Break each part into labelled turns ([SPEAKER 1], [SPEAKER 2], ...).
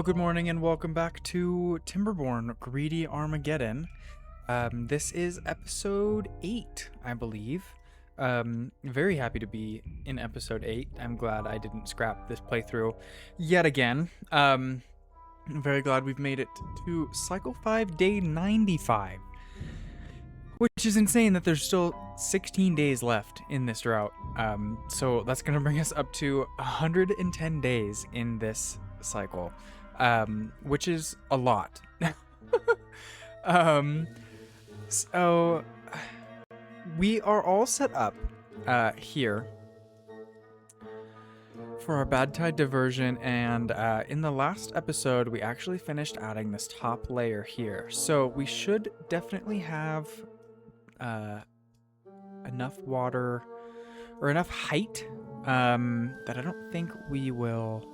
[SPEAKER 1] Good morning and welcome back to Timberborn, Greedy Armageddon. This is episode 8, I believe. Very happy to be in episode 8. I'm glad I didn't scrap this playthrough yet again. I'm very glad we've made it to cycle 5, day 95. Which is insane that there's still 16 days left in this drought. So that's going to bring us up to 110 days in this cycle. Which is a lot. So we are all set up here for our bad tide diversion, and in the last episode we actually finished adding this top layer here. So we should definitely have enough water or enough height that I don't think we will.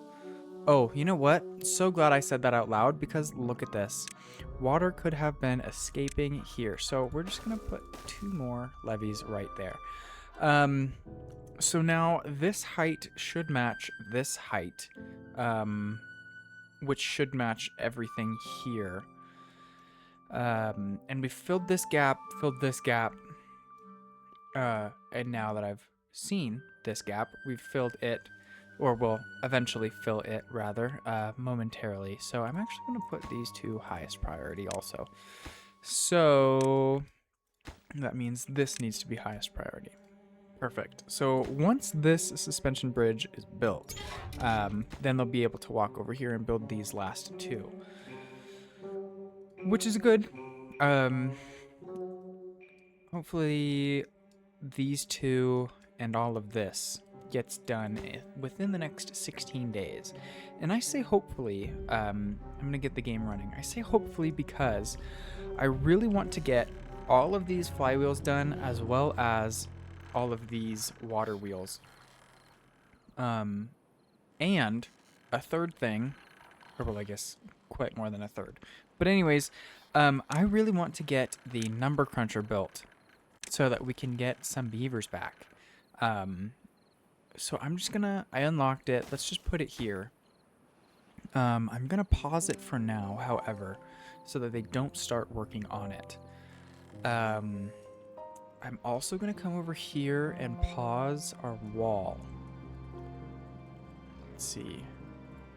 [SPEAKER 1] Oh, you know what? So glad I said that out loud, because look at this. Water could have been escaping here. So we're just going to put 2 more levees right there. So now this height should match this height, which should match everything here. And we filled this gap, and now that I've seen this gap, we've filled it, or will eventually fill it, rather, momentarily. So I'm actually going to put these 2 highest priority also. So that means this needs to be highest priority. Perfect. So once this suspension bridge is built, then they'll be able to walk over here and build these last 2. Which is good. Hopefully these 2 and all of this gets done within the next 16 days. And I say hopefully, I'm going to get the game running. I say hopefully because I really want to get all of these flywheels done, as well as all of these water wheels. And a third thing, or well, I guess quite more than a third. But anyways, I really want to get the number cruncher built so that we can get some beavers back. So I'm just gonna, I unlocked it. Let's just put it here. I'm gonna pause it for now, however, so that they don't start working on it. I'm also gonna come over here and pause our wall. Let's see.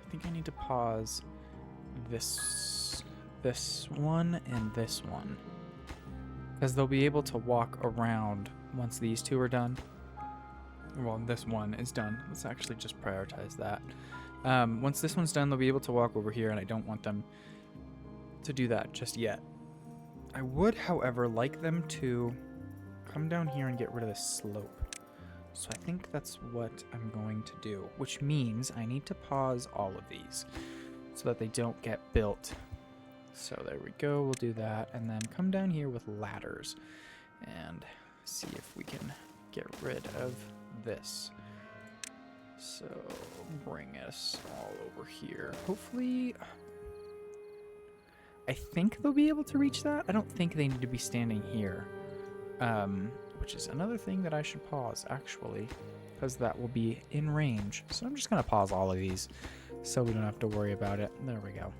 [SPEAKER 1] I think I need to pause this one and this one, because they'll be able to walk around once these 2 are done. Well, this one is done. Let's actually just prioritize that. Once this one's done, they'll be able to walk over here, and I don't want them to do that just yet. I would, however, like them to come down here and get rid of this slope. So I think that's what I'm going to do, which means I need to pause all of these so that they don't get built. So there we go. We'll do that, and then come down here with ladders and see if we can get rid of this. So bring us all over here. Hopefully, I think they'll be able to reach that. I don't think they need to be standing here, which is another thing that I should pause, actually, because that will be in range. So I'm just going to pause all of these so we don't have to worry about it. There we go.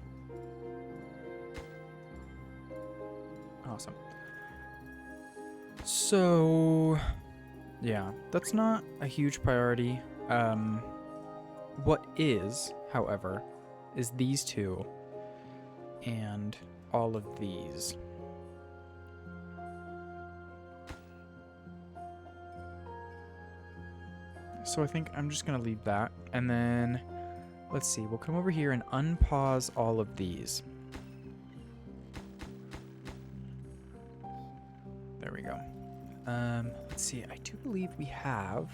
[SPEAKER 1] Awesome. So yeah, that's not a huge priority. What is, however, is these 2 and all of these. So I think I'm just going to leave that. And then, let's see, we'll come over here and unpause all of these. There we go. Let's see, I do believe we have...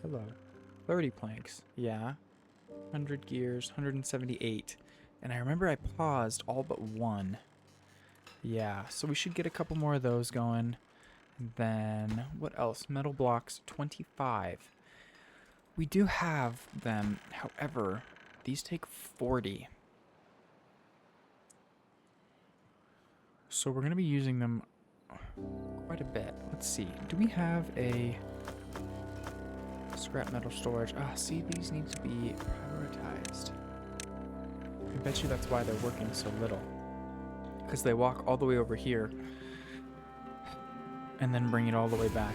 [SPEAKER 1] hello. 30 planks. Yeah. 100 gears, 178. And I remember I paused all but 1. Yeah, so we should get a couple more of those going. And then, what else? Metal blocks, 25. We do have them, however, these take 40. So we're going to be using them quite a bit. Let's see. Do we have a Scrap metal storage. Ah, see, these need to be prioritized. I bet you that's why they're working so little. Because they walk all the way over here and then bring it all the way back.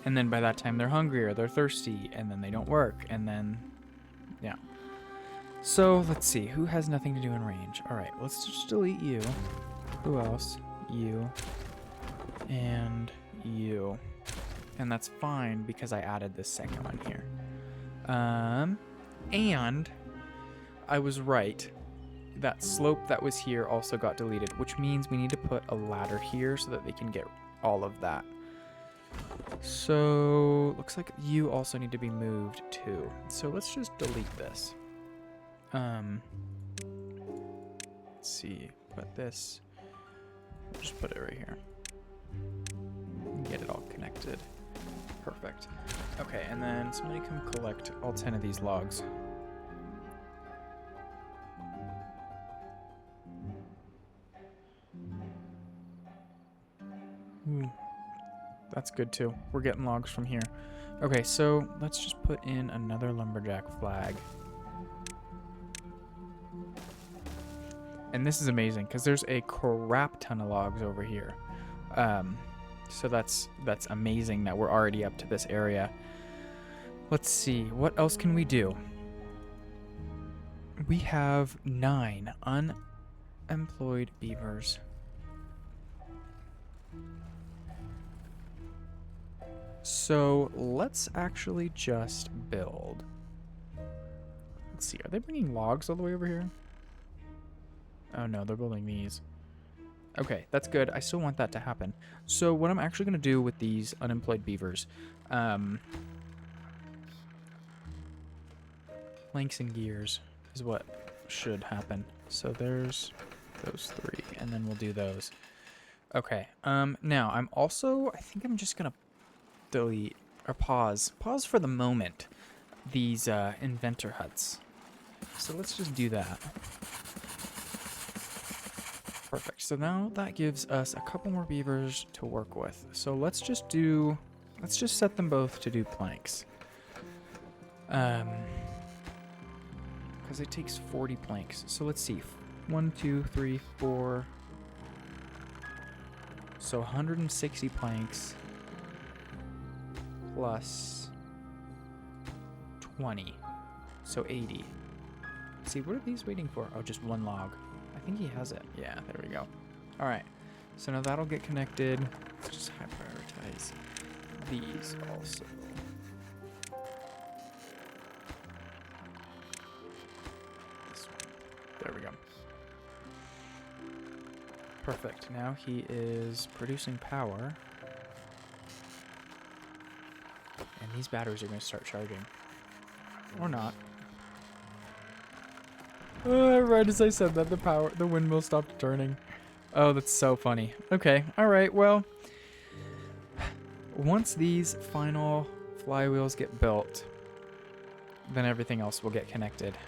[SPEAKER 1] And then by that time they're hungry or they're thirsty and then they don't work. And then, yeah. So let's see. Who has nothing to do in range? All right, let's just delete you. Who else? You. And you. And that's fine because I added this second one here. And I was right. That slope that was here also got deleted, which means we need to put a ladder here so that they can get all of that. So looks like you also need to be moved too. So let's just delete this. Let's see, put this, just put it right here. Get it all connected. Perfect. Okay, and then somebody come collect all 10 of these logs. That's good too. We're getting logs from here. Okay, so let's just put in another lumberjack flag. And this is amazing because there's a crap ton of logs over here. So that's amazing that we're already up to this area. Let's see, what else can we do? We have 9 unemployed beavers. So let's actually just build. Let's see, are they bringing logs all the way over here? Oh no, they're building these. Okay, that's good. I still want that to happen. So what I'm actually going to do with these unemployed beavers, planks and gears is what should happen. So there's those 3, and then we'll do those. Okay, now I think I'm just going to delete, or pause for the moment, these inventor huts. So let's just do that. Perfect. So now that gives us a couple more beavers to work with. So let's just set them both to do planks. Because it takes 40 planks. So let's see. 1, 2, 3, 4. So 160 planks plus 20. So 80. See, what are these waiting for? Oh, just 1 log. I think he has it. Yeah, there we go. All right. So now that'll get connected. Let's just high prioritize these also. This one. There we go. Perfect. Now he is producing power. And these batteries are going to start charging. Or not. Right as I said that, the windmill stopped turning. Oh, that's so funny. Okay, alright, well, once these final flywheels get built, then everything else will get connected.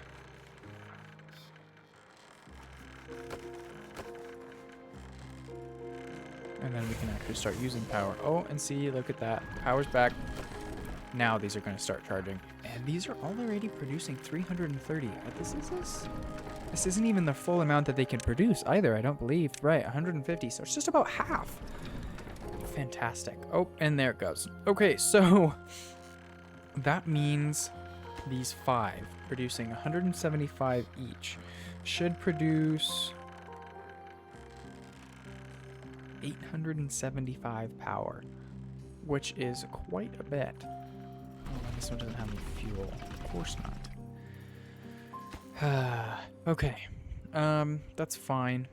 [SPEAKER 1] And then we can actually start using power. Oh, and see, look at that. Power's back. Now these are going to start charging. And these are already producing 330. This isn't even the full amount that they can produce either, I don't believe. Right, 150. So it's just about half. Fantastic. Oh, and there it goes. Okay, so that means these 5 producing 175 each should produce 875 power, which is quite a bit. Oh, this one doesn't have any fuel. Of course not. Okay. That's fine.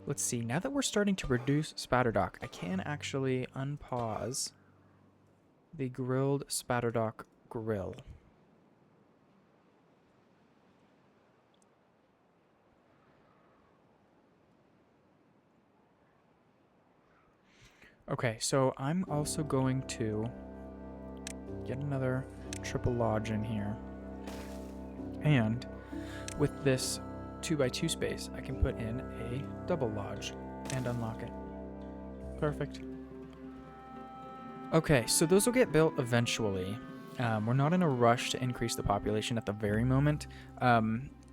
[SPEAKER 1] Let's see. Now that we're starting to reduce Spatterdock, I can actually unpause the grilled Spatterdock grill. Okay, so I'm also going to get another triple lodge in here. And with this 2x2 space, I can put in a double lodge and unlock it. Perfect. Okay, so those will get built eventually. We're not in a rush to increase the population at the very moment.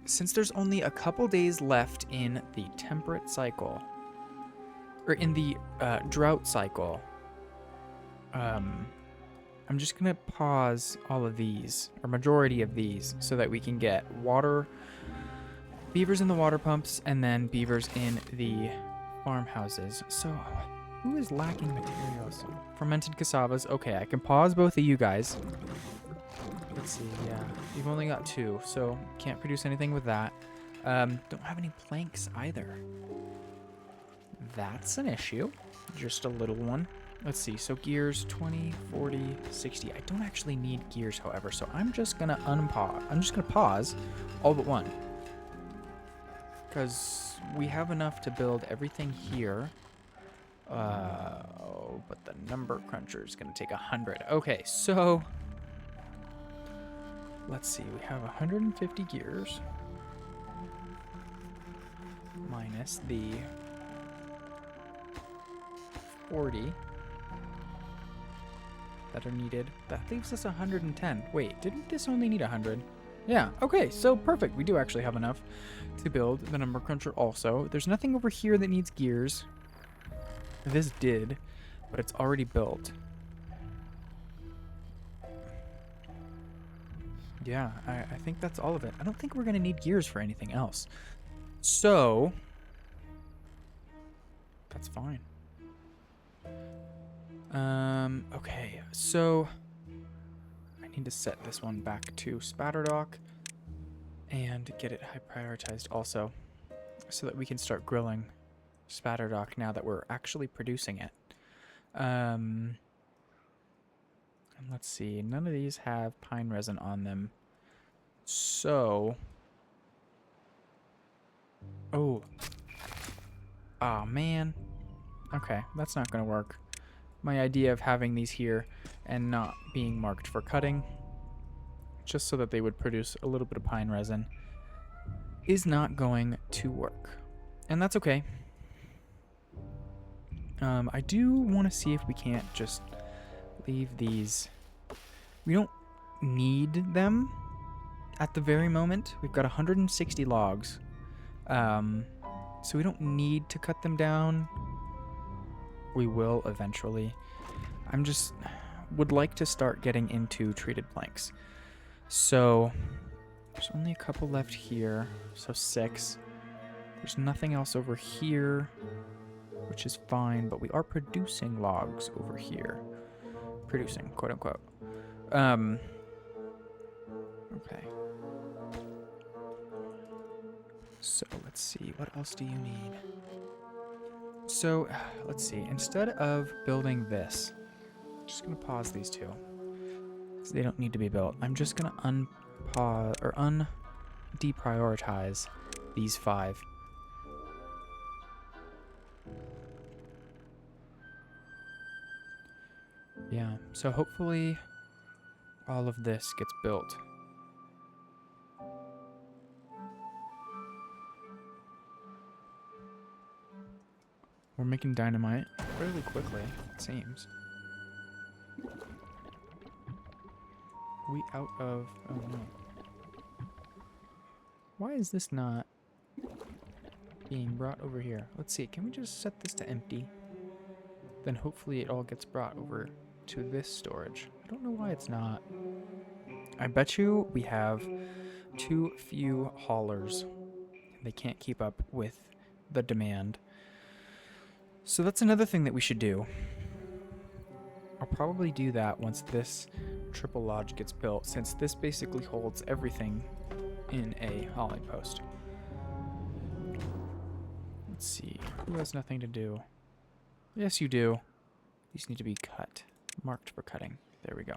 [SPEAKER 1] Since there's only a couple days left in the temperate cycle, or in the drought cycle, I'm just going to pause all of these, or majority of these, so that we can get water, beavers in the water pumps, and then beavers in the farmhouses. So, who is lacking materials? Fermented cassavas. Okay, I can pause both of you guys. Let's see, yeah. You've only got 2, so can't produce anything with that. Don't have any planks either. That's an issue. Just a little one. Let's see, so gears 20, 40, 60. I don't actually need gears, however, so I'm just gonna unpause. I'm just gonna pause all but one. Because we have enough to build everything here. But the number cruncher is gonna take 100. Okay, so let's see, we have 150 gears. Minus the 40 that are needed. That leaves us 110. Wait, didn't this only need 100? Yeah, okay, so perfect. We do actually have enough to build the number cruncher also. There's nothing over here that needs gears. This did, but it's already built. Yeah, I think that's all of it. I don't think we're going to need gears for anything else. So, that's fine. Okay, so I need to set this one back to Spatterdock and get it high prioritized also so that we can start grilling Spatterdock now that we're actually producing it. And let's see, none of these have pine resin on them. So, oh man. Okay, that's not going to work. My idea of having these here and not being marked for cutting, just so that they would produce a little bit of pine resin, is not going to work. And that's okay. I do want to see if we can't just leave these. We don't need them at the very moment. We've got 160 logs. So we don't need to cut them down. We will eventually. I'm just would like to start getting into treated planks. So there's only a couple left here, so 6. There's nothing else over here, which is fine, but we are producing logs over here. Producing, quote unquote. Okay. So let's see, what else do you need? So, let's see. Instead of building this, I'm just going to pause these 2. Because they don't need to be built. I'm just going to unpause or deprioritize these 5. Yeah, so hopefully all of this gets built. We're making dynamite fairly quickly, it seems. We out of... oh no. Why is this not being brought over here? Let's see, can we just set this to empty? Then hopefully it all gets brought over to this storage. I don't know why it's not. I bet you we have too few haulers. They can't keep up with the demand. So that's another thing that we should do. I'll probably do that once this triple lodge gets built, since this basically holds everything in a hauling post. Let's see, who has nothing to do? Yes, you do. These need to be cut, marked for cutting. There we go.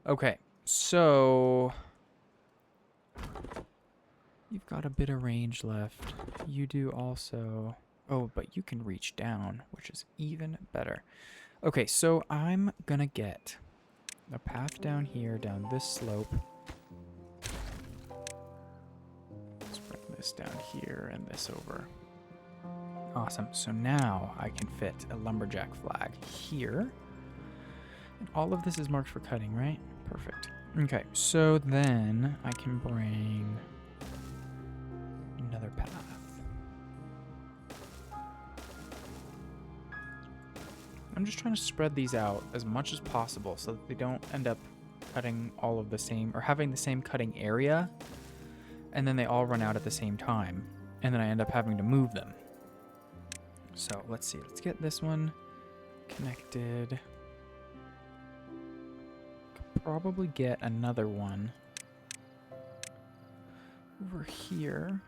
[SPEAKER 1] Okay, so you've got a bit of range left. You do also. Oh, but you can reach down, which is even better. Okay, so I'm gonna get a path down here, down this slope. Let's bring this down here and this over. Awesome, so now I can fit a lumberjack flag here. And all of this is marked for cutting, right? Perfect. Okay, so then I can bring another path. I'm just trying to spread these out as much as possible so that they don't end up cutting all of the same, or having the same cutting area, and then they all run out at the same time, and then I end up having to move them. So let's see, let's get this one connected. Could probably get another one over here.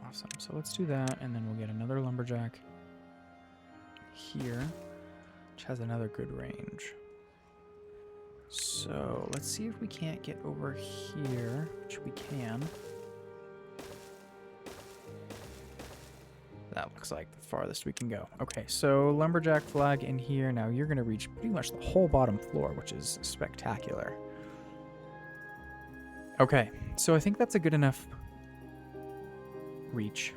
[SPEAKER 1] Awesome, so let's do that, and then we'll get another lumberjack here, which has another good range. So let's see if we can't get over here, which we can. That looks like the farthest we can go. Okay, so lumberjack flag in here. Now you're going to reach pretty much the whole bottom floor, which is spectacular. Okay, so I think that's a good enough reach.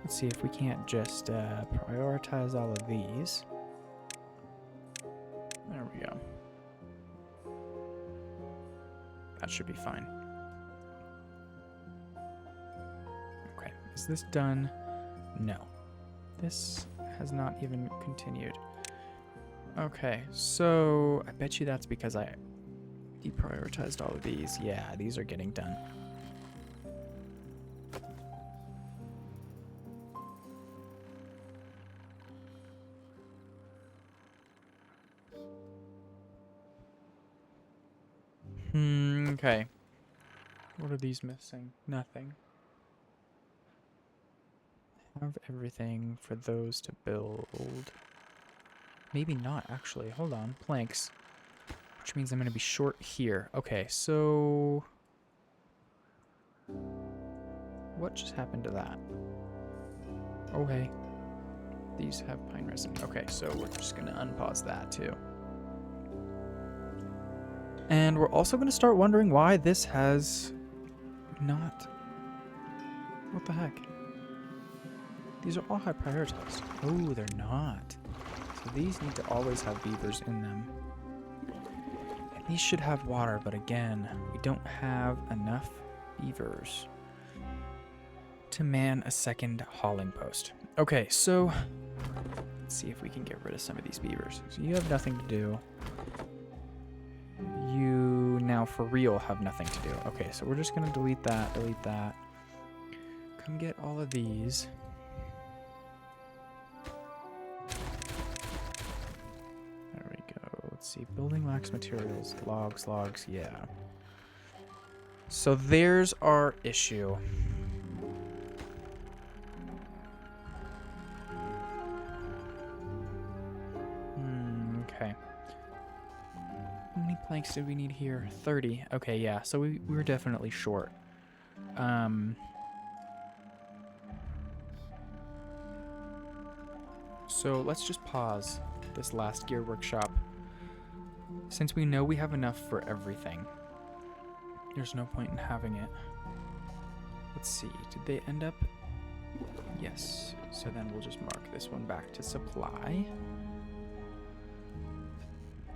[SPEAKER 1] Let's see if we can't just prioritize all of these. There we go. That should be fine. Okay, is this done? No. This has not even continued. Okay, so I bet you that's because I deprioritized all of these. Yeah, these are getting done. Okay. What are these missing? Nothing. Have everything for those to build. Maybe not, actually. Hold on. Planks. Which means I'm going to be short here. Okay, so... what just happened to that? Okay. These have pine resin. Okay, so we're just going to unpause that too. And we're also going to start wondering why this has not... what the heck? These are all high prioritized. Oh, they're not. So these need to always have beavers in them. And these should have water, but again, we don't have enough beavers to man a second hauling post. Okay, so let's see if we can get rid of some of these beavers. So you have nothing to do. You now for real have nothing to do. Okay, so we're just gonna delete that, delete that. Come get all of these. There we go. Let's see, building lacks materials, logs, yeah. So there's our issue. Okay. How many planks did we need here? 30. Okay, yeah, so we were definitely short. So let's just pause this last gear workshop. Since we know we have enough for everything, there's no point in having it. Let's see, did they end up? Yes, so then we'll just mark this one back to supply.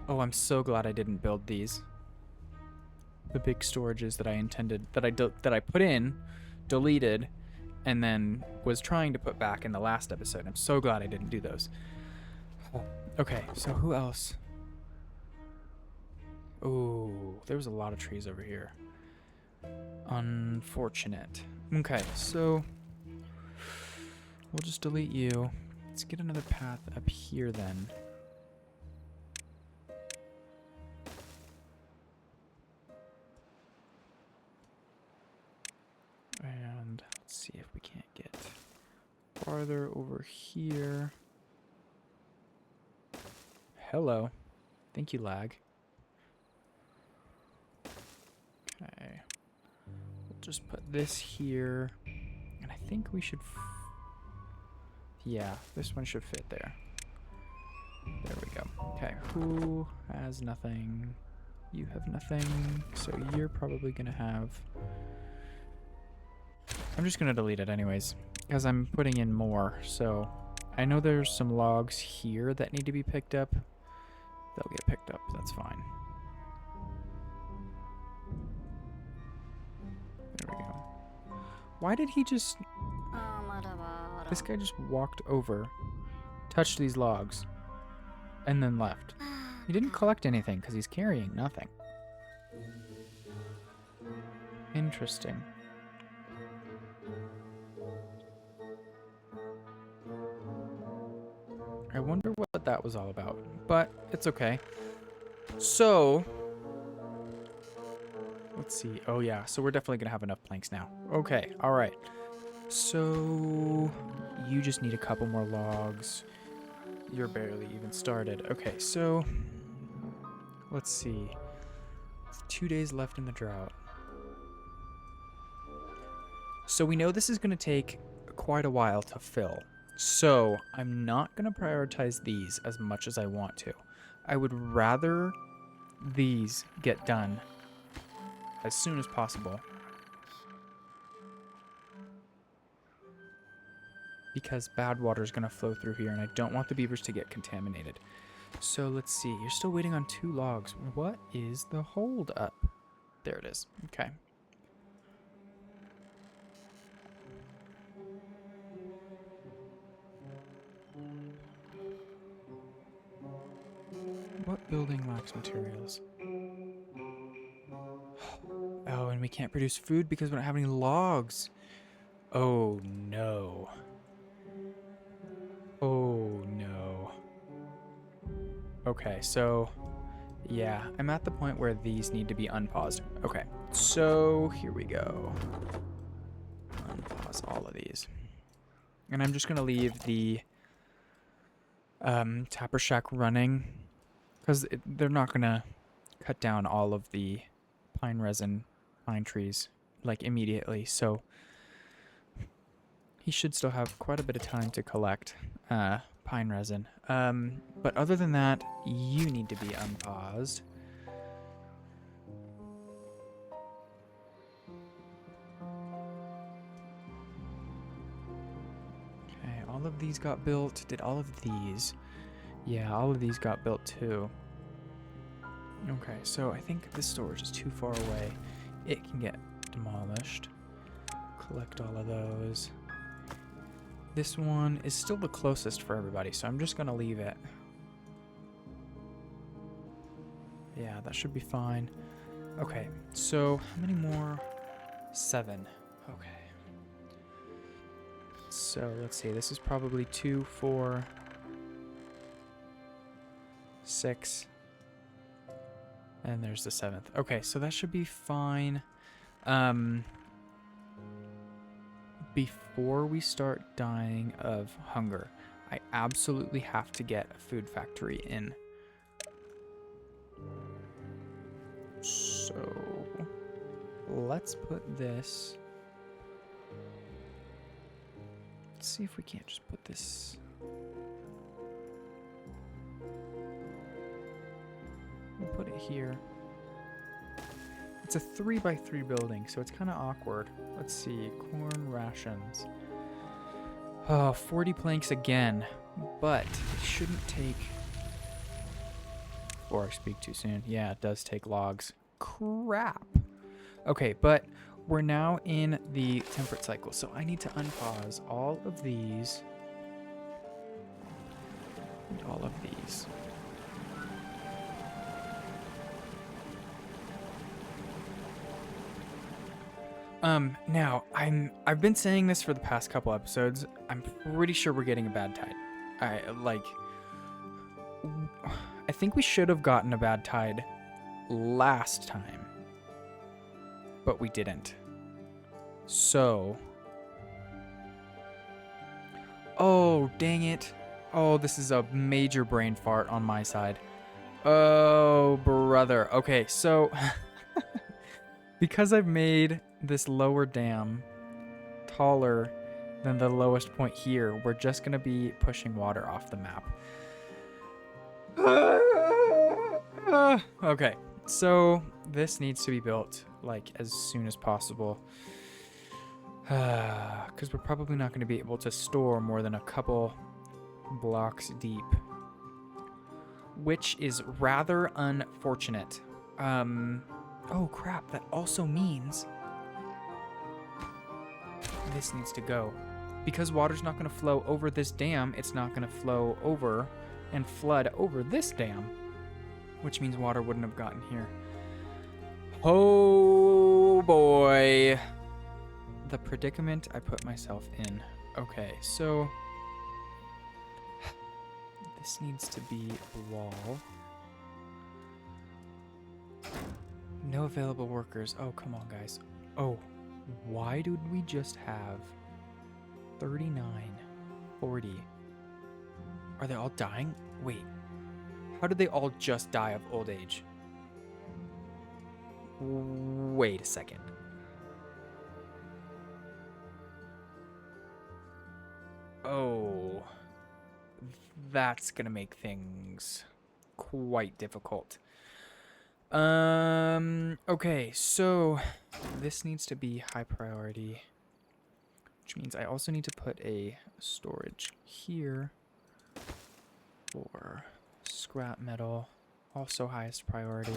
[SPEAKER 1] Oh, I'm so glad I didn't build these. The big storages that I intended, that I put in, deleted, and then was trying to put back in the last episode. I'm so glad I didn't do those. Okay, so who else? Oh, there was a lot of trees over here. Unfortunate. Okay, so we'll just delete you. Let's get another path up here then. And let's see if we can't get farther over here. Hello. Thank you, lag. Okay. We'll just put this here. And I think we should... yeah, this one should fit there. There we go. Okay, who has nothing? You have nothing. So you're probably going to have... I'm just going to delete it anyways, because I'm putting in more, so I know there's some logs here that need to be picked up. They'll get picked up. That's fine. There we go. Why did he just... This guy just walked over, touched these logs, and then left. He didn't collect anything because he's carrying nothing. Interesting. I wonder what that was all about, but it's okay. So, let's see. Oh yeah, so we're definitely gonna have enough planks now. Okay, all right. So, you just need a couple more logs. You're barely even started. Okay, so, let's see. 2 days left in the drought. So we know this is gonna take quite a while to fill. So I'm not going to prioritize these as much as I want to. I would rather these get done as soon as possible. Because bad water is going to flow through here and I don't want the beavers to get contaminated. So let's see. You're still waiting on 2 logs. What is the hold up? There it is. Okay. What building lacks materials? Oh, and we can't produce food because we don't have any logs. Oh, no. Oh, no. Okay, so... yeah, I'm at the point where these need to be unpaused. Okay, so here we go. Unpause all of these. And I'm just going to leave the tapper shack running because they're not going to cut down all of the pine resin pine trees like immediately. So he should still have quite a bit of time to collect pine resin. But other than that, you need to be unpaused. Okay, all of these got built. Did all of these? Yeah, all of these got built too. Okay, so I think this storage is too far away. It can get demolished. Collect all of those. This one is still the closest for everybody, so I'm just going to leave it. Yeah, that should be fine. Okay, so how many more? 7. Okay. So let's see, this is probably 2, 4, 6, and there's the 7th. Okay, so that should be fine. Before we start dying of hunger, I absolutely have to get a food factory in. So let's put this. Let's see if we can't just put this. We'll put it here. It's a 3x3 building, so it's kind of awkward. Let's see, corn rations. Oh, 40 planks again, but it shouldn't take... Or I speak too soon. Yeah, it does take logs. Crap. Okay, but we're now in the temperate cycle, so I need to unpause all of these and all of these. Now, I've been saying this for the past couple episodes. I'm pretty sure we're getting a bad tide. I think we should have gotten a bad tide last time, but we didn't. So, oh, dang it. Oh, this is a major brain fart on my side. Oh, brother. Okay, so because I've made this lower dam taller than the lowest point here, we're just going to be pushing water off the map. Okay, so this needs to be built like as soon as possible. Because we're probably not going to be able to store more than a couple blocks deep, which is rather unfortunate. Oh crap, that also means this needs to go. Because water's not going to flow over this dam, it's not going to flow over and flood over this dam, which means water wouldn't have gotten here. Oh boy. The predicament I put myself in. Okay, so this needs to be a wall. No available workers. Oh, come on, guys. Oh, why did we just have 39, 40? Are they all dying? Wait, how did they all just die of old age? Wait a second. Oh, that's gonna make things quite difficult. Okay, so this needs to be high priority, which means I also need to put a storage here for scrap metal, also highest priority.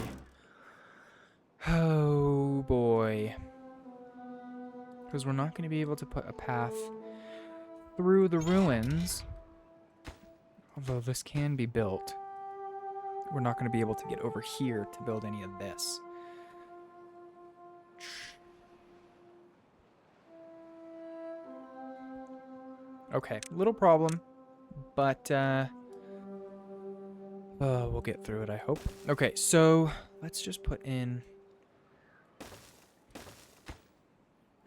[SPEAKER 1] Oh boy. Because we're not going to be able to put a path through the ruins, although this can be built. We're not going to be able to get over here to build any of this. Okay, little problem, but we'll get through it, I hope. Okay, so let's just put in...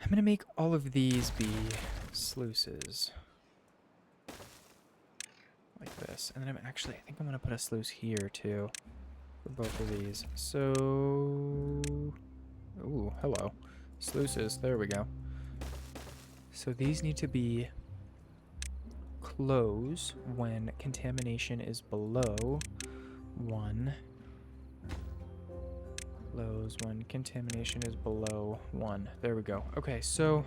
[SPEAKER 1] I'm going to make all of these be sluices. Like this. And then I think I'm going to put a sluice here, too. For both of these. So... Ooh, hello. Sluices. There we go. So these need to be... close when contamination is below 1. Close when contamination is below 1. There we go. Okay, so...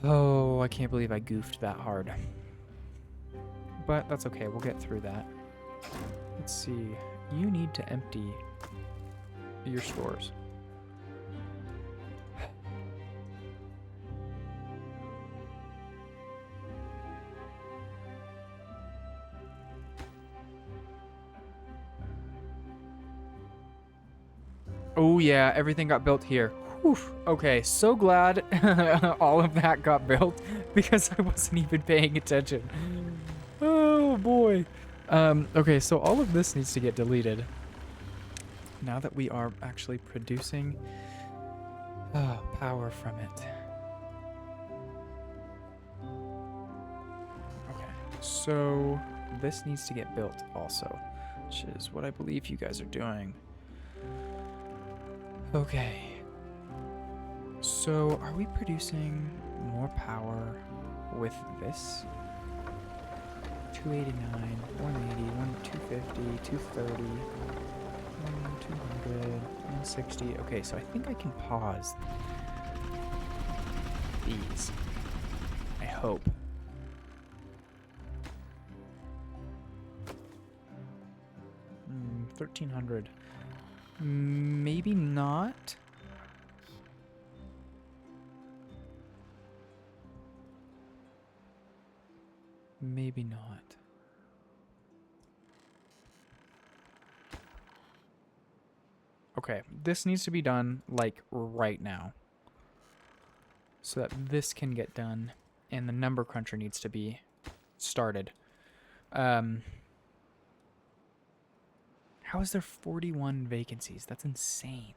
[SPEAKER 1] Oh, I can't believe I goofed that hard. But that's okay. We'll get through that. Let's see. You need to empty your stores. Oh yeah, everything got built here. Whew. Okay, so glad all of that got built because I wasn't even paying attention. Oh boy. Okay, so all of this needs to get deleted. Now that we are actually producing power from it. Okay, so this needs to get built also, which is what I believe you guys are doing. Okay. So, are we producing more power with this? 289, 180, 250, 230, 200, 160. Okay, so I think I can pause these. I hope. Hmm, 1300. Maybe not. Maybe not. Okay, this needs to be done like right now. So that this can get done and the number cruncher needs to be started. How is there 41 vacancies? That's insane.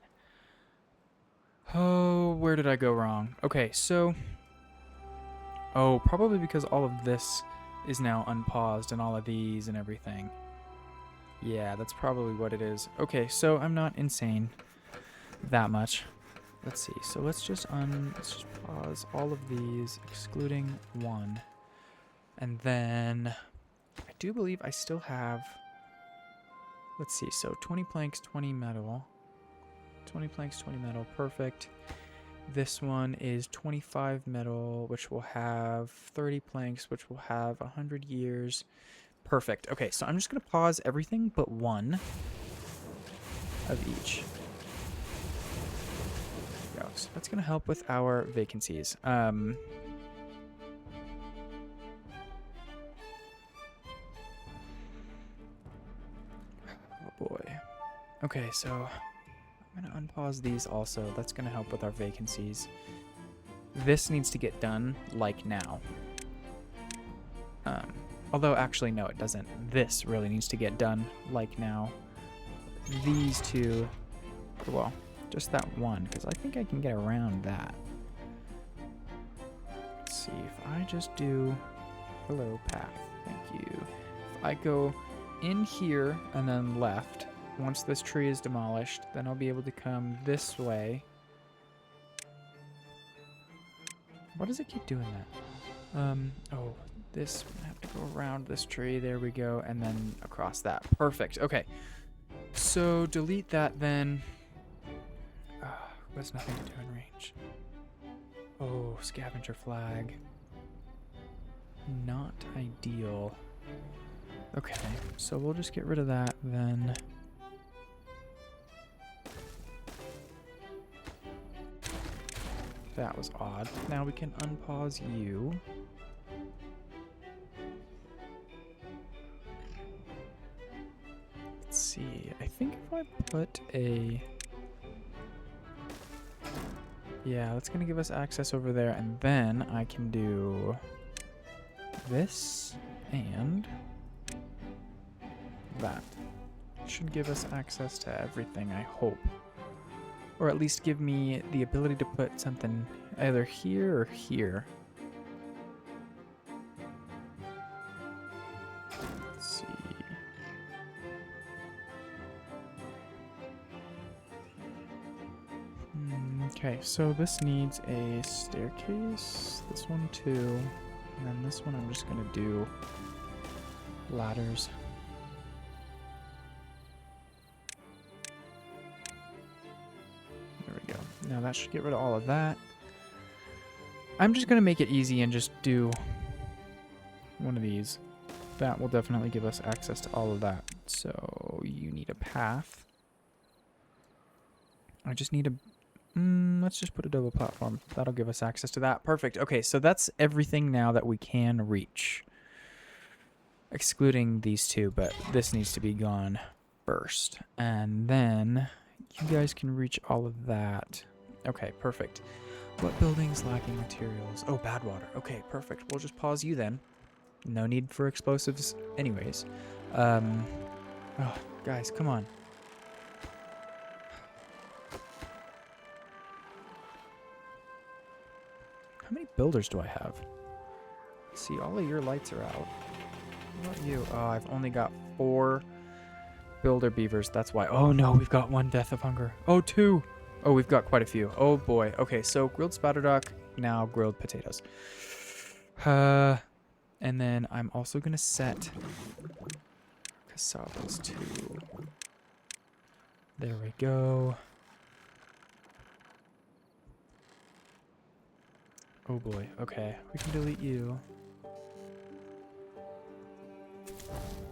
[SPEAKER 1] Oh, where did I go wrong? Okay, so... Oh, probably because all of this is now unpaused and all of these and everything. Yeah, that's probably what it is. Okay, so I'm not insane that much. Let's see. So let's just pause all of these, excluding 1. And then I do believe I still have... Let's see, so 20 planks, 20 metal. 20 planks, 20 metal, perfect. This one is 25 metal, which will have 30 planks, which will have 100 years. Perfect. Okay, so I'm just going to pause everything but one of each. There we go. So that's going to help with our vacancies. Oh boy. Okay, so I'm going to unpause these also. That's going to help with our vacancies. This needs to get done, like, now. Although, actually, no, it doesn't. This really needs to get done, like, now. These two, well, just that one, because I think I can get around that. Let's see, if I just do, hello, path, thank you. If I go in here and then left, once this tree is demolished, then I'll be able to come this way. Why does it keep doing that? Oh, this, I have to go around this tree, there we go, and then across that. Perfect, okay. So, delete that then. There's nothing to do in range. Oh, scavenger flag. Not ideal. Okay, so we'll just get rid of that then. That was odd. Now we can unpause you. Let's see. I think if I put a... Yeah, that's going to give us access over there, and then I can do this and that. Should give us access to everything, I hope. Or at least give me the ability to put something either here or here. Let's see. Okay, so this needs a staircase. This one too. And then this one I'm just going to do ladders. Now that should get rid of all of that. I'm just going to make it easy and just do one of these. That will definitely give us access to all of that. So you need a path. I just need a... let's just put a double platform. That'll give us access to that. Perfect. Okay, so that's everything now that we can reach. Excluding these two, but this needs to be gone first. And then you guys can reach all of that. Okay, perfect. What buildings lacking materials? Oh, bad water. Okay, perfect. We'll just pause you then. No need for explosives anyways. Oh, guys, come on. How many builders do I have? See, all of your lights are out. What about you? Oh, I've only got 4 builder beavers. That's why. Oh, no, we've got 1 death of hunger. Oh, 2. Oh, we've got quite a few. Oh, boy. Okay, so grilled spatterduck, now grilled potatoes. And then I'm also going to set cassavas too. There we go. Oh, boy. Okay, we can delete you.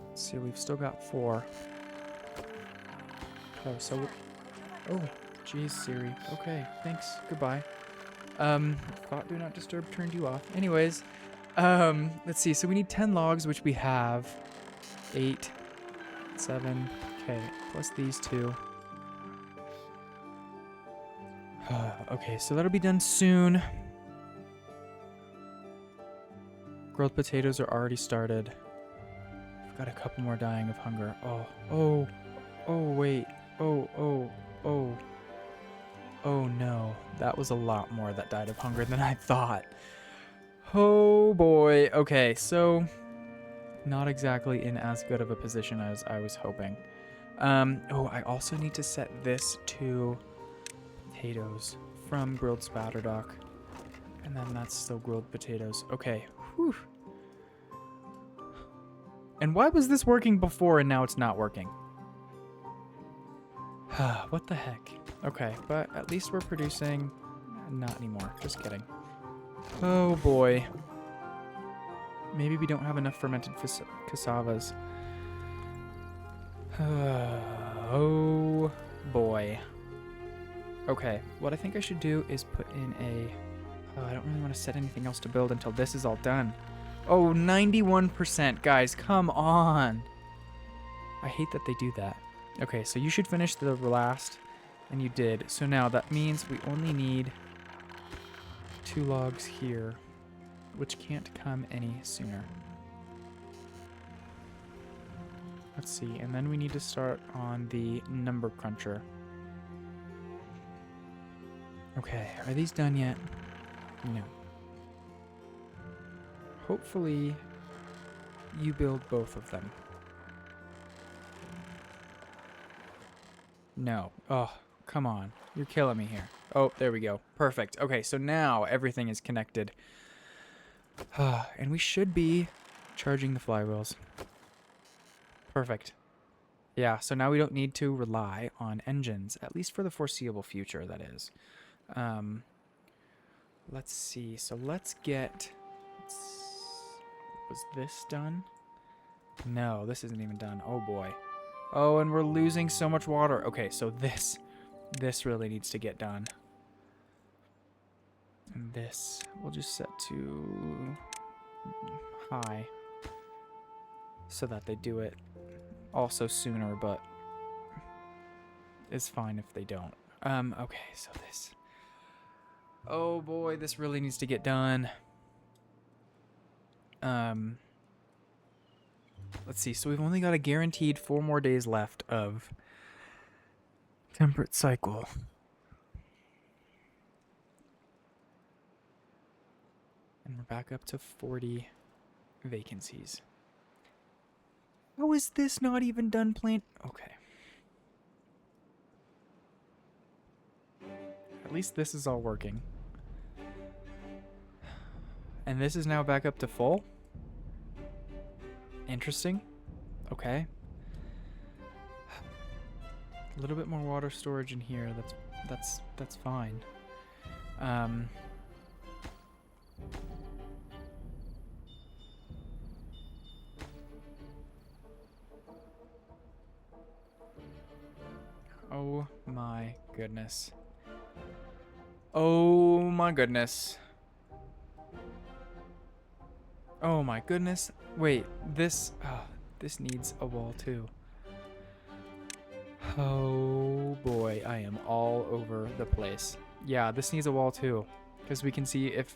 [SPEAKER 1] Let's see, we've still got 4. Oh, so... Oh, jeez, Siri. Okay, thanks. Goodbye. Thought do not disturb turned you off. Anyways, let's see. So we need 10 logs, which we have. 8, 7, okay, plus these 2. Okay, so that'll be done soon. Grilled potatoes are already started. I've got a couple more dying of hunger. Oh, wait. Oh no. That was a lot more that died of hunger than I thought. Oh boy. Okay, so not exactly in as good of a position as I was hoping. Oh, I also need to set this to potatoes from grilled spatterduck. And then that's still grilled potatoes. Okay. Whew. And why was this working before and now it's not working? What the heck? Okay, but at least we're producing Not anymore. Just kidding. Oh boy. Maybe we don't have enough fermented cassavas. Oh boy. Okay, what I think I should do is put in a... Oh, I don't really want to set anything else to build until this is all done. Oh, 91%. Guys, come on. I hate that they do that. Okay, so you should finish the last, and you did. So now that means we only need 2 logs here, which can't come any sooner. Let's see, and then we need to start on the number cruncher. Okay, are these done yet? No. Hopefully, you build both of them. No. Oh, come on. You're killing me here. Oh, there we go. Perfect. Okay, so now everything is connected. And we should be charging the flywheels. Perfect. Yeah, so now we don't need to rely on engines, at least for the foreseeable future, that is. Let's see. So let's get... Was this done? No, this isn't even done. Oh, boy. Oh, and we're losing so much water. Okay, so this really needs to get done. And this, we'll just set to high so that they do it also sooner, but it's fine if they don't. Okay, so this. Oh boy, this really needs to get done. Let's see, so we've only got a guaranteed 4 more days left of temperate cycle. And we're back up to 40 vacancies. How is this not even done plant? Okay. At least this is all working. And this is now back up to full? Interesting. Okay. A little bit more water storage in here. That's fine. Oh my goodness. Oh my goodness. Oh my goodness. Wait, this needs a wall too. Oh boy, I am all over the place. Yeah, this needs a wall too, because we can see if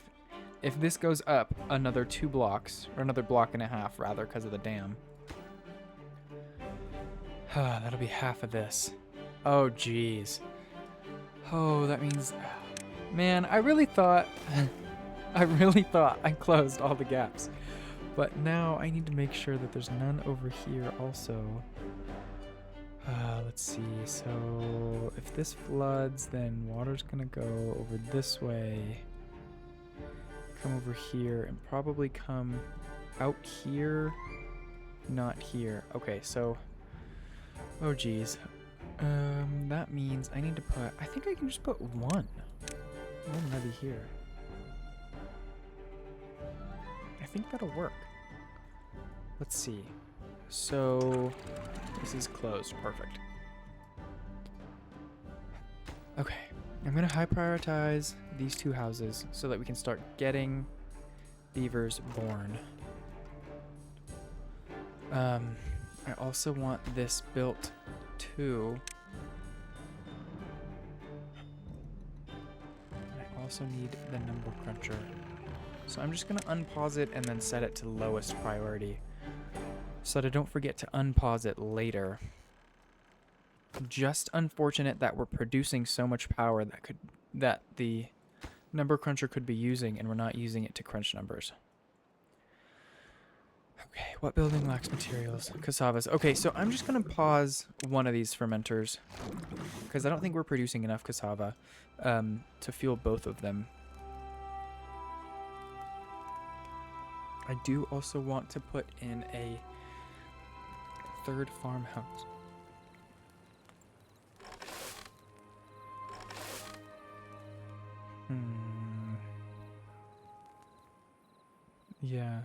[SPEAKER 1] this goes up another 2 blocks, or another block and a half rather, because of the dam. That'll be half of this. Oh geez. Oh, that means, man, I really thought I closed all the gaps. But now I need to make sure that there's none over here also. Let's see. So if this floods, then water's gonna go over this way, come over here, and probably come out here, not here. Okay, so, oh geez. That means I need to put, I think I can just put one levee here. I think that'll work. Let's see. So this is closed. Perfect. Okay. I'm going to high prioritize these 2 houses so that we can start getting beavers born. I also want this built too. I also need the number cruncher. So I'm just going to unpause it and then set it to lowest priority so that I don't forget to unpause it later. Just unfortunate that we're producing so much power that the number cruncher could be using, and we're not using it to crunch numbers. Okay, what building lacks materials? Cassavas. Okay, so I'm just going to pause one of these fermenters because I don't think we're producing enough cassava to fuel both of them. I do also want to put in a 3rd farmhouse. Hmm. Yeah.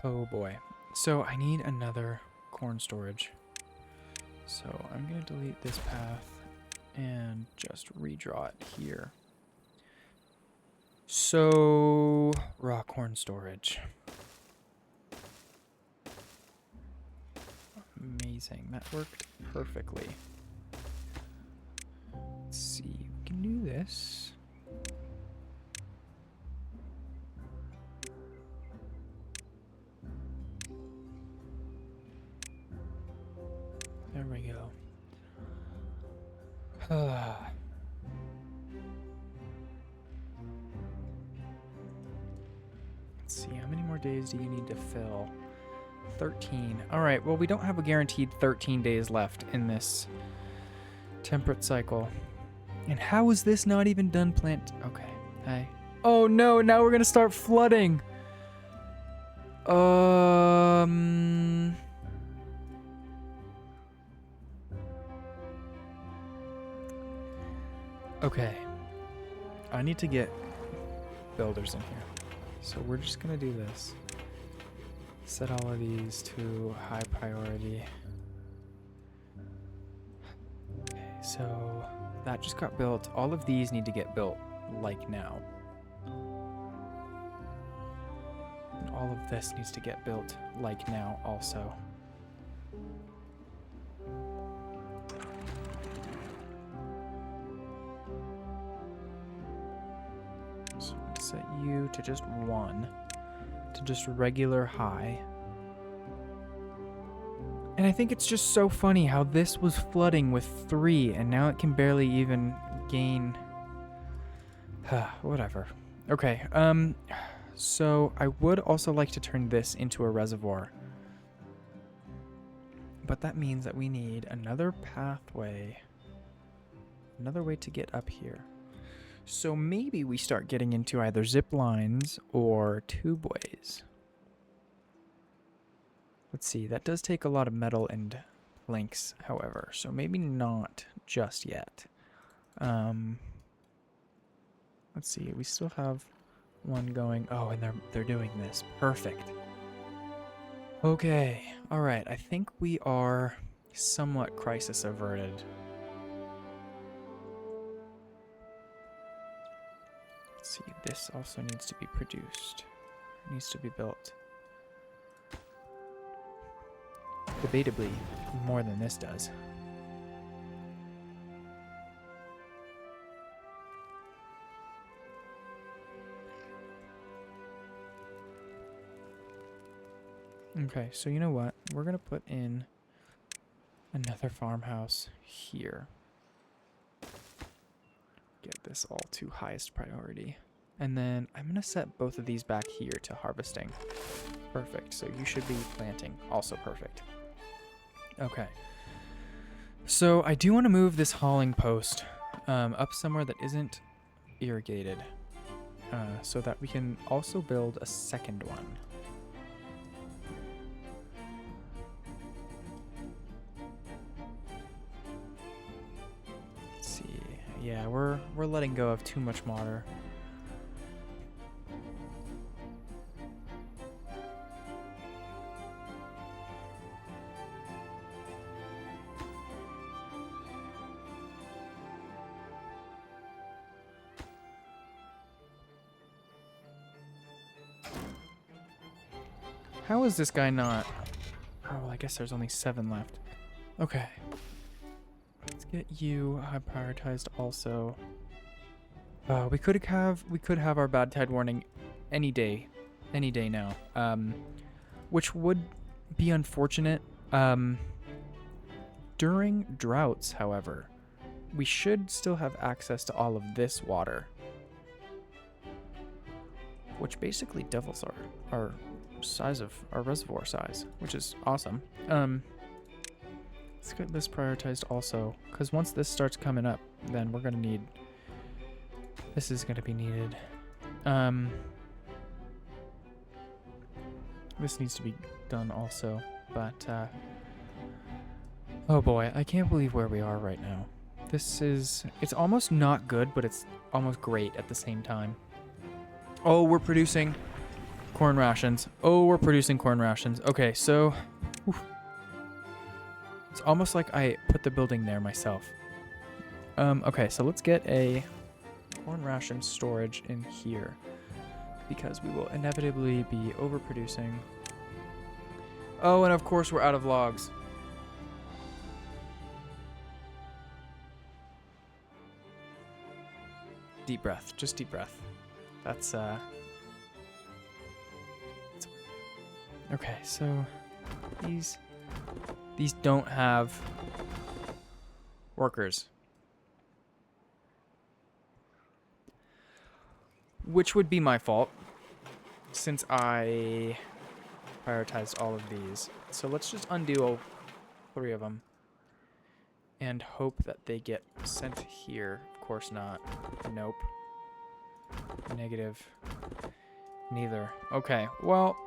[SPEAKER 1] Oh boy. So I need another corn storage. So I'm gonna delete this path and just redraw it here. So raw corn storage. Amazing. That worked perfectly. Let's see. We can do this. There we go. Let's see, how many more days do you need to fill? 13. All right, well, we don't have a guaranteed 13 days left in this temperate cycle. And how is this not even done plant? Okay. Oh no, now we're gonna start flooding. Okay. I need to get builders in here. So we're just gonna do this. Set all of these to high priority. Okay, so that just got built. All of these need to get built like now. And all of this needs to get built like now also. So I'm gonna set you to just 1. To just regular high. And I think it's just so funny how this was flooding with 3 and now it can barely even gain. Whatever. Okay, so I would also like to turn this into a reservoir. But that means that we need another pathway. Another way to get up here. So maybe we start getting into either zip lines or tubeways. Let's see, that does take a lot of metal and planks, however, so maybe not just yet. Let's see, we still have one going. Oh, and they're doing this. Perfect. Okay, all right, I think we are somewhat crisis averted. Let's see, this also needs to be produced. It needs to be built. Debatably, more than this does. Okay, so you know what? We're going to put in another farmhouse here. Get this all to highest priority. And then I'm going to set both of these back here to harvesting. Perfect. So you should be planting. Also perfect. Okay. So I do want to move this hauling post up somewhere that isn't irrigated so that we can also build a second one. Let's see. Yeah, we're letting go of too much water. How is this guy not? Oh, well, I guess there's only 7 left. Okay. Let's get you high prioritized also. We could have our bad tide warning any day now. Which would be unfortunate. During droughts, however, we should still have access to all of this water, which basically doubles our size of our reservoir size, which is awesome. Let's get this prioritized also, because once this starts coming up, then we're gonna need. This is gonna be needed. This needs to be done also, but oh boy, I can't believe where we are right now. It's almost not good, but it's almost great at the same time. Oh, we're producing corn rations. Okay, so oof. It's almost like I put the building there myself. Okay, so let's get a corn ration storage in here because we will inevitably be overproducing. Oh, and of course we're out of logs. Deep breath, just deep breath. That's okay, so these don't have workers. Which would be my fault since I prioritized all of these. So let's just undo all 3 of them and hope that they get sent here. Of course not. Nope. Negative. Neither. Okay, well,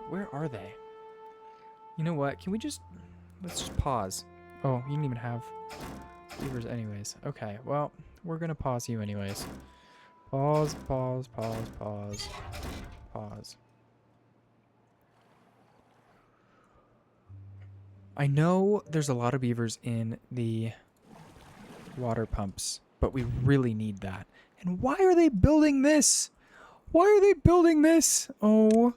[SPEAKER 1] where are they? You know what? Can we just... Let's just pause. Oh, you didn't even have beavers anyways. Okay, well, we're gonna pause you anyways. Pause, pause, pause, pause, pause. I know there's a lot of beavers in the water pumps, but we really need that. And why are they building this? Why are they building this? Oh...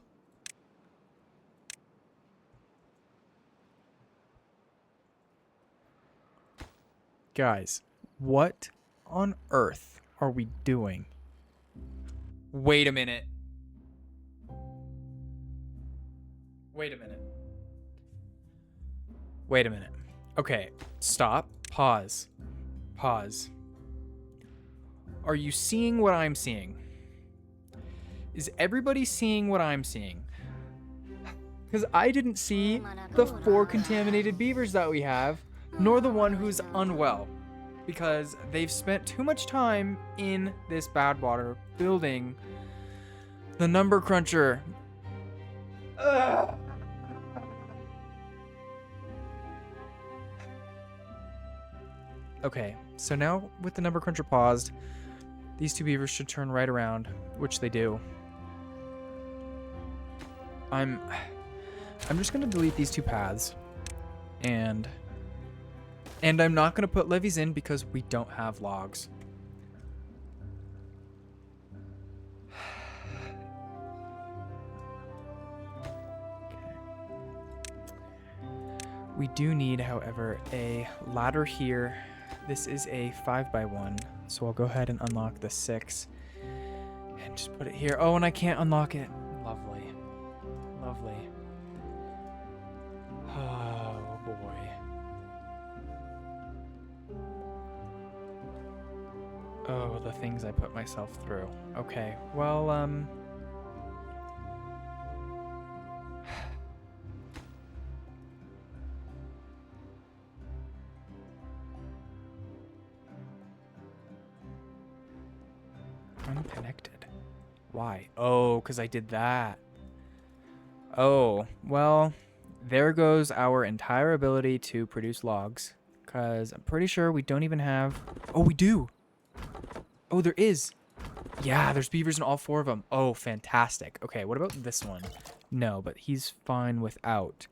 [SPEAKER 1] Guys, what on earth are we doing? Wait a minute. Wait a minute. Wait a minute. Okay, stop. Pause. Pause. Are you seeing what I'm seeing? Is everybody seeing what I'm seeing? Because I didn't see the 4 contaminated beavers that we have, nor the one who's unwell, because they've spent too much time in this bad water building the number cruncher. Ugh. Okay, so now with the number cruncher paused, these 2 beavers should turn right around, which they do. I'm just gonna delete these 2 paths, and I'm not going to put levees in because we don't have logs. Okay. We do need, however, a ladder here. This is a 5x1, so I'll go ahead and unlock the 6 and just put it here. Oh, and I can't unlock it. Lovely. Lovely. Oh, boy. Oh, the things I put myself through. Okay, well, I'm connected. Why? Oh, because I did that. Oh, well, there goes our entire ability to produce logs. Because I'm pretty sure we don't even have... Oh, we do! Oh, there is. Yeah, there's beavers in all 4 of them. Oh, fantastic. Okay, what about this one? No, but he's fine without.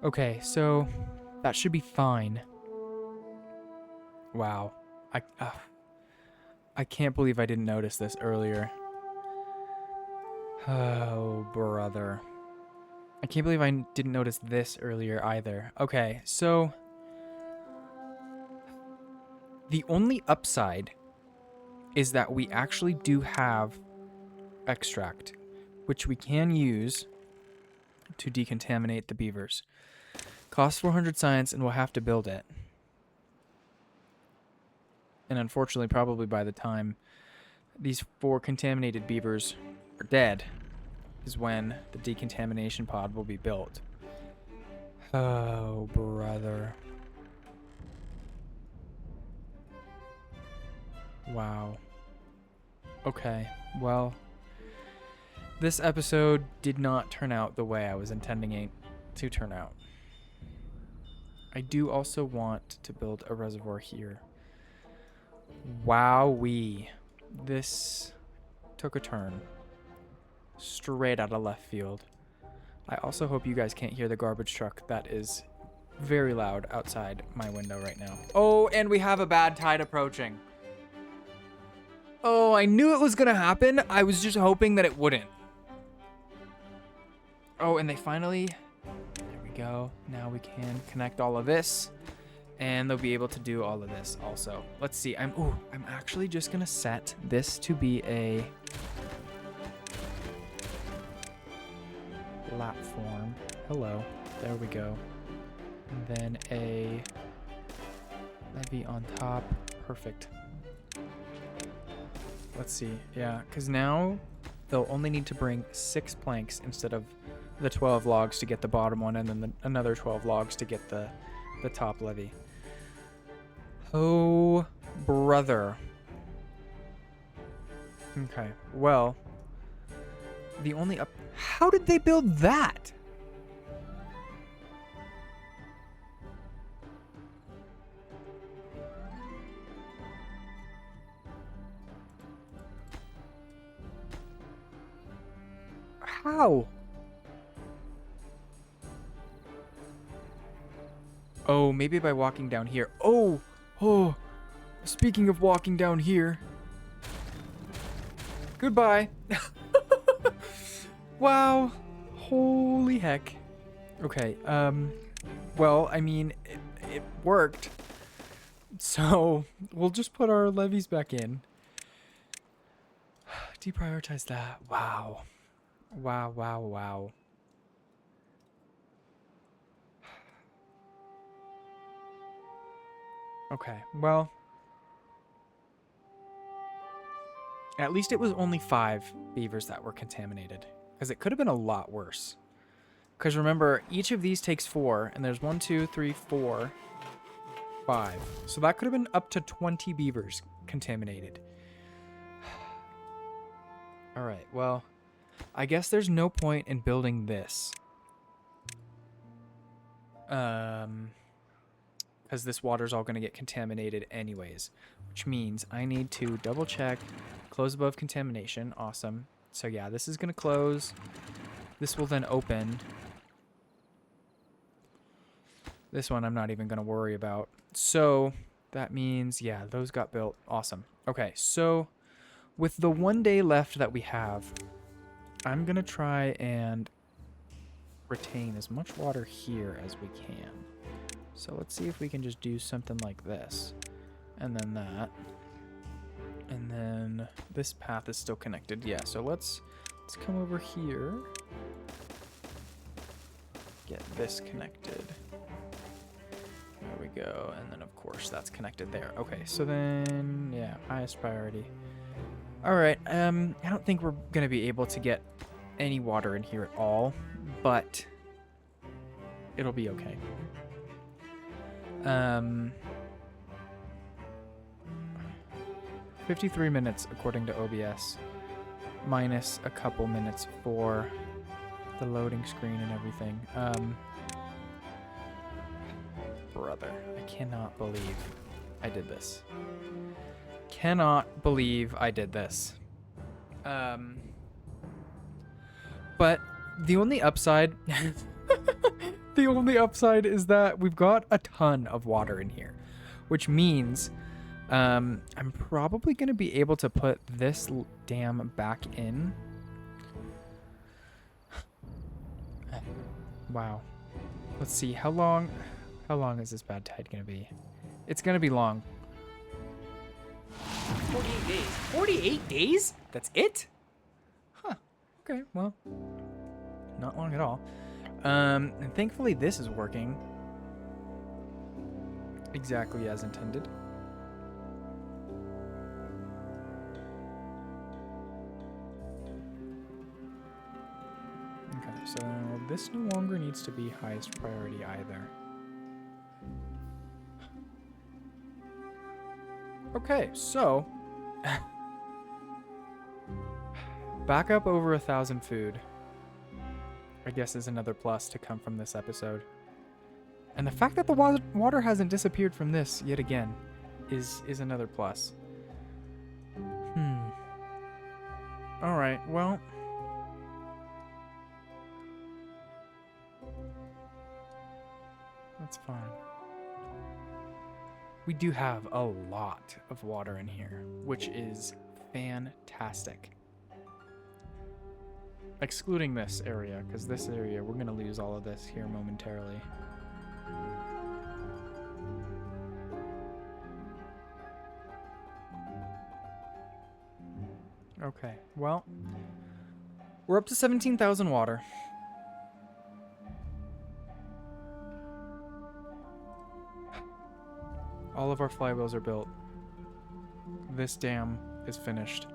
[SPEAKER 1] Okay, so that should be fine. Wow. I can't believe I didn't notice this earlier. Oh, brother. I can't believe I didn't notice this earlier either. Okay, so... The only upside is that we actually do have extract, which we can use to decontaminate the beavers. Costs 400 science, and we'll have to build it. And unfortunately, probably by the time these 4 contaminated beavers are dead is when the decontamination pod will be built. Oh, brother. Wow. Okay, well, this episode did not turn out the way I was intending it to turn out. I do also want to build a reservoir here. Wowee. This took a turn. Straight out of left field. I also hope you guys can't hear the garbage truck that is very loud outside my window right now. Oh, and we have a bad tide approaching. Oh, I knew it was gonna happen. I was just hoping that it wouldn't. Oh, and they finally... There we go. Now we can connect all of this. And they'll be able to do all of this also. Let's see. I'm actually just gonna set this to be a platform. Hello. There we go. And then a levee on top. Perfect. Let's see. Yeah, because now they'll only need to bring 6 planks instead of the 12 logs to get the bottom one, and then another 12 logs to get the top levee. Oh, brother. Okay, well, the only up... How did they build that? How? Oh, maybe by walking down here. Oh, speaking of walking down here. Goodbye. Wow. Holy heck. Okay, well, I mean, it worked. So, we'll just put our levees back in. Deprioritize that. Wow. Wow, wow, wow. Okay, well, at least it was only 5 beavers that were contaminated, because it could have been a lot worse. Because remember, each of these takes 4, and there's 1, 2, 3, 4, 5. So that could have been up to 20 beavers contaminated. All right, well, I guess there's no point in building this. Because this water's all going to get contaminated anyways, which means I need to double check, close above contamination. Awesome. So yeah, this is going to close. This will then open. This one I'm not even going to worry about. So that means, yeah, those got built. Awesome. Okay, so with the 1 day left that we have, I'm going to try and retain as much water here as we can. So let's see if we can just do something like this. And then that. And then this path is still connected. Yeah, so let's come over here. Get this connected. There we go. And then, of course, that's connected there. Okay, so then, yeah, highest priority. All right, I don't think we're going to be able to get any water in here at all, but it'll be okay. 53 minutes according to OBS, minus a couple minutes for the loading screen and everything. Brother, I cannot believe I did this. Cannot believe I did this. But the only upside... The only upside is that we've got a ton of water in here, which means I'm probably going to be able to put this dam back in. Wow. Let's see, how long is this bad tide going to be? It's going to be long. 48 days. 48 days? That's it? Huh. Okay, well, not long at all. And thankfully this is working exactly as intended. Okay, so this no longer needs to be highest priority either. Okay, so Back up over 1,000 food, I guess, is another plus to come from this episode. And the fact that the water hasn't disappeared from this yet again is another plus. Alright, well. That's fine. We do have a lot of water in here, which is fantastic. Excluding this area, because this area, we're going to lose all of this here momentarily. Okay, well, we're up to 17,000 water. All of our flywheels are built. This dam is finished.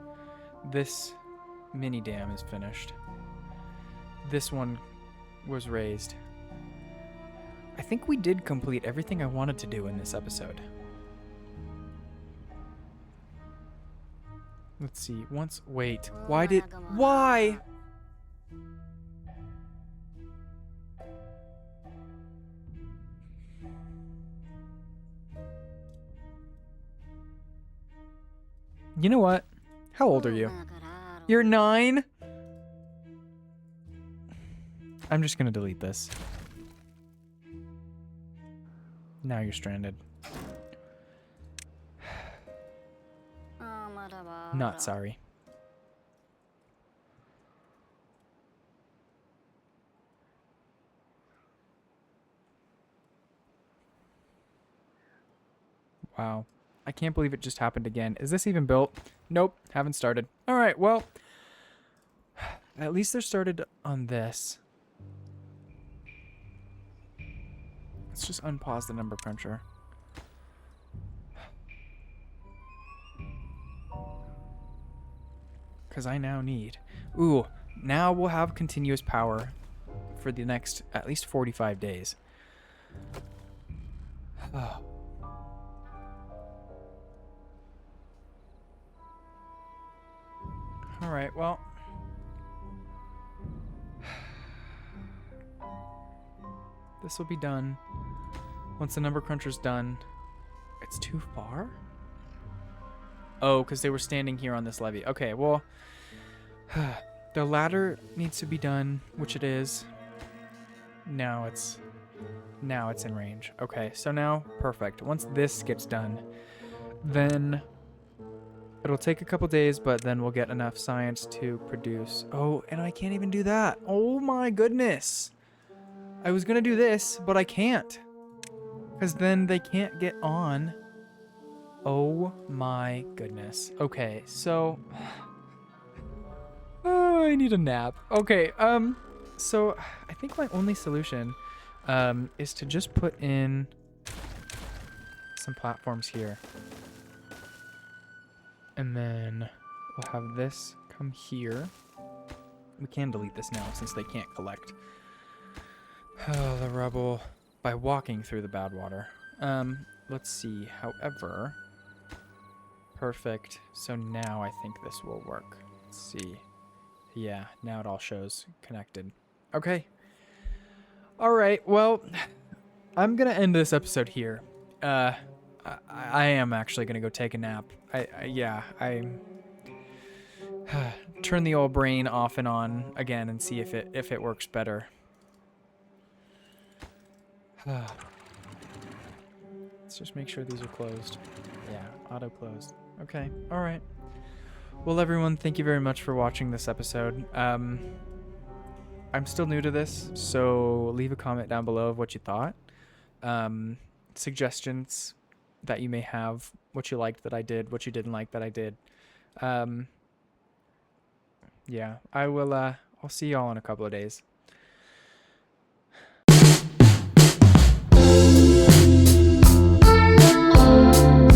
[SPEAKER 1] This mini dam is finished. This one was raised. I think we did complete everything I wanted to do in this episode. Let's see. Wait. Why? You know what? How old are you? You're 9? I'm just gonna delete this. Now you're stranded. Not sorry. Wow. I can't believe it just happened again. Is this even built? Nope, haven't started. All right, well, at least they're started on this. Let's just unpause the number cruncher. Because I now need... Ooh, now we'll have continuous power for the next at least 45 days. Oh. Alright, well... This will be done. Once the number cruncher's done... It's too far? Oh, because they were standing here on this levee. Okay, well... The ladder needs to be done, which it is. Now it's in range. Okay, so now, perfect. Once this gets done, then... It'll take a couple days, but then we'll get enough science to produce... Oh, and I can't even do that. Oh my goodness. I was gonna do this, but I can't. Because then they can't get on. Oh my goodness. Okay, so... Oh, I need a nap. Okay, so I think my only solution is to just put in some platforms here. And then we'll have this come here. We can delete this now since they can't collect the rubble by walking through the bad water. Let's see. However, perfect. So now I think this will work. Let's see. Yeah, now it all shows connected. Okay. All right. Well, I'm going to end this episode here. I am actually going to go take a nap. I turn the old brain off and on again and see if it works better. Let's just make sure these are closed. Yeah, auto closed. Okay. All right. Well, everyone, thank you very much for watching this episode. I'm still new to this, so leave a comment down below of what you thought. Suggestions that you may have, what you liked that I did, what you didn't like that I did. Yeah, I will, I'll see y'all in a couple of days.